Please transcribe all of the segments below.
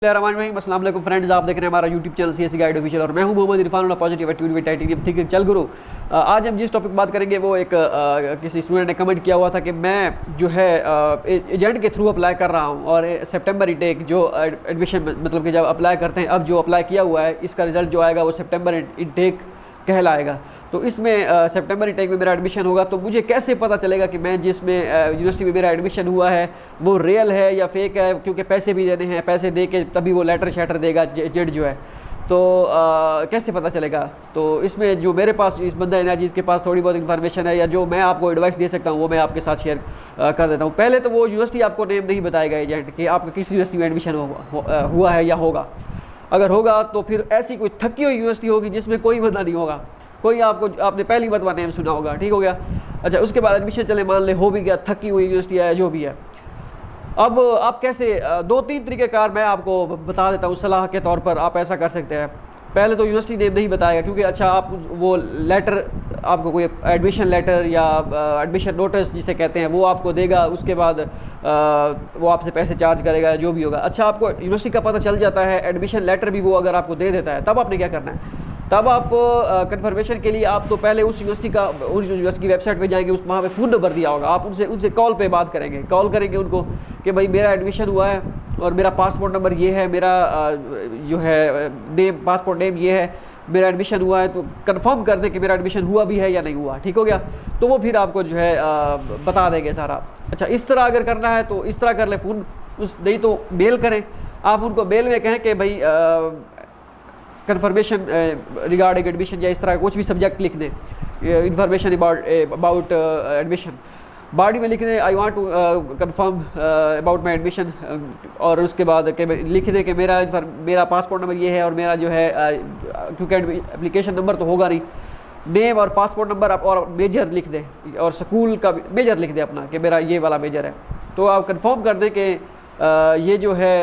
अस्सलाम वालेकुम फ्रेंड्स, आप देख रहे हैं हमारा YouTube channel CSE guide official और मैं हूं Mohammad Irfan positive attitude with titanium thinking. चल गुरु, आज हम जिस टॉपिक बात करेंगे वो एक किसी स्टूडेंट ने कमेंट किया हुआ था कि मैं जो है एजेंट के थ्रू अप्लाई कर रहा हूं और सितंबर इंटेक जो एडमिशन मतलब कि जब अप्लाई करते हैं, अब जो अप्लाई किया हुआ है इसका रिजल्ट जो आएगा वो सितंबर इंटेक कहलाएगा। तो इसमें सितंबर इंटेक में मेरा एडमिशन होगा, तो मुझे कैसे पता चलेगा कि मैं जिसमें यूनिवर्सिटी में मेरा एडमिशन हुआ है वो रियल है या फेक है, क्योंकि पैसे भी देने हैं, पैसे दे के तभी वो लेटर शेटर देगा एजेंट जो है। तो कैसे पता चलेगा? तो इसमें जो मेरे पास इस बंदा है जिसके पास थोड़ी बहुत इन्फॉर्मेशन है या जो मैं आपको एडवाइस दे सकता हूँ वो मैं आपके साथ शेयर कर देता हूँ। पहले तो वो यूनिवर्सिटी आपको नेम नहीं बताएगा एजेंट कि आपका किस यूनिवर्सिटी में एडमिशन हुआ है या होगा। अगर होगा तो फिर ऐसी कोई थकी हुई यूनिवर्सिटी होगी जिसमें कोई बंदा नहीं होगा, कोई आपने पहली मरतबा नेम सुना होगा, ठीक हो गया। अच्छा, उसके बाद एडमिशन चले, मान ले हो भी गया, थकी हुई यूनिवर्सिटी है जो भी है। अब आप कैसे, दो तीन तरीक़ेकार मैं आपको बता देता हूँ सलाह के तौर पर, आप ऐसा कर सकते हैं। पहले तो यूनिवर्सिटी नेम नहीं बताएगा, क्योंकि अच्छा आप वो लेटर, आपको कोई एडमिशन लेटर या एडमिशन नोटिस जिसे कहते हैं वो आपको देगा, उसके बाद वो आपसे पैसे चार्ज करेगा जो भी होगा। अच्छा, आपको यूनिवर्सिटी का पता चल जाता है, एडमिशन लेटर भी वो अगर आपको दे देता है, तब आपने क्या करना है? तब आप कंफर्मेशन के लिए आप तो पहले उस यूनिवर्सिटी की वेबसाइट पे जाएंगे, उस वहाँ पे फ़ोन नंबर दिया होगा, आप उनसे कॉल पे बात करेंगे, कॉल करेंगे उनको कि भाई मेरा एडमिशन हुआ है और मेरा पासपोर्ट नंबर ये है, मेरा जो है नेम, पासपोर्ट नेम ये है, मेरा एडमिशन हुआ है, तो कंफर्म कर दें कि मेरा एडमिशन हुआ भी है या नहीं हुआ, ठीक हो गया। तो वो फिर आपको जो है बता देंगे सारा। अच्छा, इस तरह अगर करना है तो इस तरह कर ले फ़ोन, नहीं तो मेल करें, आप उनको मेल में कहें कि भाई कंफर्मेशन रिगार्डिंग एडमिशन या इस तरह कुछ भी सब्जेक्ट लिख दें, इंफॉर्मेशन अबाउट एडमिशन। बॉडी में लिख दें I want to confirm about my admission, और उसके बाद लिख दें कि मेरा पासपोर्ट नंबर ये है और मेरा जो है क्योंकि एप्लीकेशन नंबर तो होगा नहीं, नेम और पासपोर्ट नंबर और मेजर लिख दें और स्कूल का मेजर लिख दें अपना कि मेरा ये वाला मेजर है। तो आप कंफर्म कर दें कि ये जो है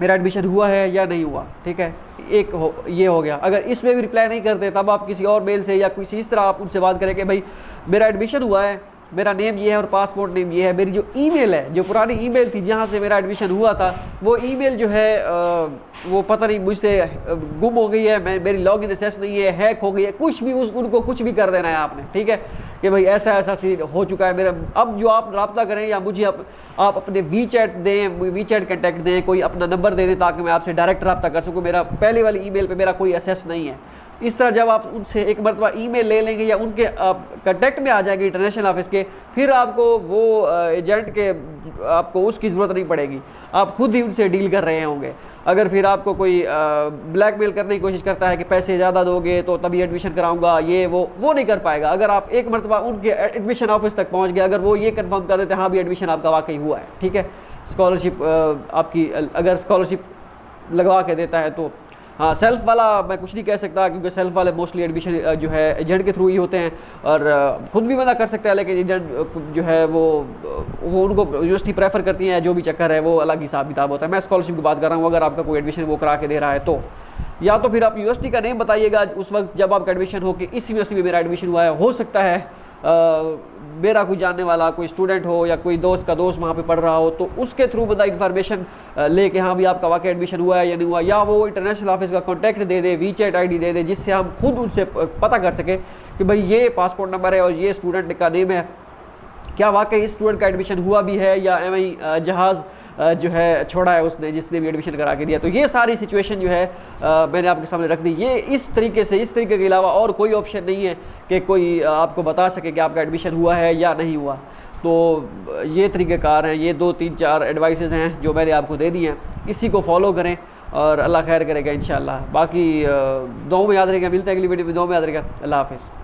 मेरा एडमिशन हुआ है या नहीं हुआ, ठीक है। ये हो गया। अगर इसमें भी रिप्लाई नहीं करते तब आप किसी और मेल से या किसी इस तरह आप उनसे बात करें कि भाई मेरा एडमिशन हुआ है, मेरा नेम ये है और पासपोर्ट नेम ये है, मेरी जो ईमेल है, जो पुरानी ईमेल थी जहाँ से मेरा एडमिशन हुआ था, वो ईमेल जो है वो पता नहीं मुझसे गुम हो गई है, मेरी लॉगिन एक्सेस नहीं है, हैक हो गई है, कुछ भी उनको कुछ भी कर देना है आपने, ठीक है, कि भाई ऐसा ऐसा सीन हो चुका है मेरा। अब जो आप रब्ता करें या मुझे आप अपने वीचैट दें, वीचैट कॉन्टैक्ट दें, कोई अपना नंबर दे दें ताकि मैं आपसे डायरेक्ट रब्ता कर सकूँ, मेरा पहले वाली ईमेल पे मेरा कोई एक्सेस नहीं है। इस तरह जब आप उनसे एक मरतबा ईमेल ले लेंगे या उनके कांटेक्ट में आ जाएंगे इंटरनेशनल ऑफिस के, फिर आपको वो एजेंट के आपको उसकी ज़रूरत नहीं पड़ेगी, आप खुद ही उनसे डील कर रहे होंगे। अगर फिर आपको कोई ब्लैकमेल करने की कोशिश करता है कि पैसे ज़्यादा दोगे तो तभी एडमिशन कराऊंगा, ये वो नहीं कर पाएगा। अगर आप एक मरतबा उनके एडमिशन ऑफिस तक पहुंच गए, अगर वो ये कंफर्म कर देते हैं हाँ भी एडमिशन आपका वाकई हुआ है, ठीक है, स्कॉलरशिप आपकी अगर स्कॉलरशिप लगवा के देता है तो हाँ। सेल्फ वाला मैं कुछ नहीं कह सकता, क्योंकि सेल्फ वाले मोस्टली एडमिशन जो है एजेंट के थ्रू ही होते हैं और खुद भी बंदा कर सकता है, लेकिन एजेंट जो है वो उनको यूनिवर्सिटी प्रेफर करती है, जो भी चक्कर है वो अलग हिसाब किताब होता है। मैं स्कॉलरशिप की बात कर रहा हूँ। अगर आपका कोई एडमिशन वो करा के दे रहा है तो या तो फिर आप यूनिवर्सिटी का नेम बताइएगा उस वक्त जब आपका एडमिशन हो कि इस यूनिवर्सिटी में मेरा एडमिशन हुआ है। हो सकता है मेरा कोई जानने वाला कोई स्टूडेंट हो या कोई दोस्त का दोस्त वहाँ पे पढ़ रहा हो, तो उसके थ्रू बंदा इन्फॉर्मेशन ले कि हाँ भी आपका वाकई एडमिशन हुआ है या नहीं हुआ, या वो इंटरनेशनल ऑफिस का कॉन्टैक्ट दे दे, वीचैट आईडी दे दे, जिससे हम खुद उनसे पता कर सकें कि भाई ये पासपोर्ट नंबर है और ये स्टूडेंट का नेम है, क्या वाकई इस स्टूडेंट का एडमिशन हुआ भी है या एवं जहाज़ जो है छोड़ा है उसने जिसने भी एडमिशन करा के दिया। तो ये सारी सिचुएशन जो है मैंने आपके सामने रख दी। ये इस तरीके के अलावा और कोई ऑप्शन नहीं है कि कोई आपको बता सके कि आपका एडमिशन हुआ है या नहीं हुआ। तो ये तरीक़ेकार हैं, ये 2 3 4 एडवाइसेस हैं जो मैंने आपको दे दी हैं, इसी को फॉलो करें और अल्लाह खैर करेगा इंशाअल्लाह। बाकी दुआ में याद रहेगा, मिलते हैं अगली वीडियो में, दुआ में याद रहेगा। अल्लाह हाफ़िज़।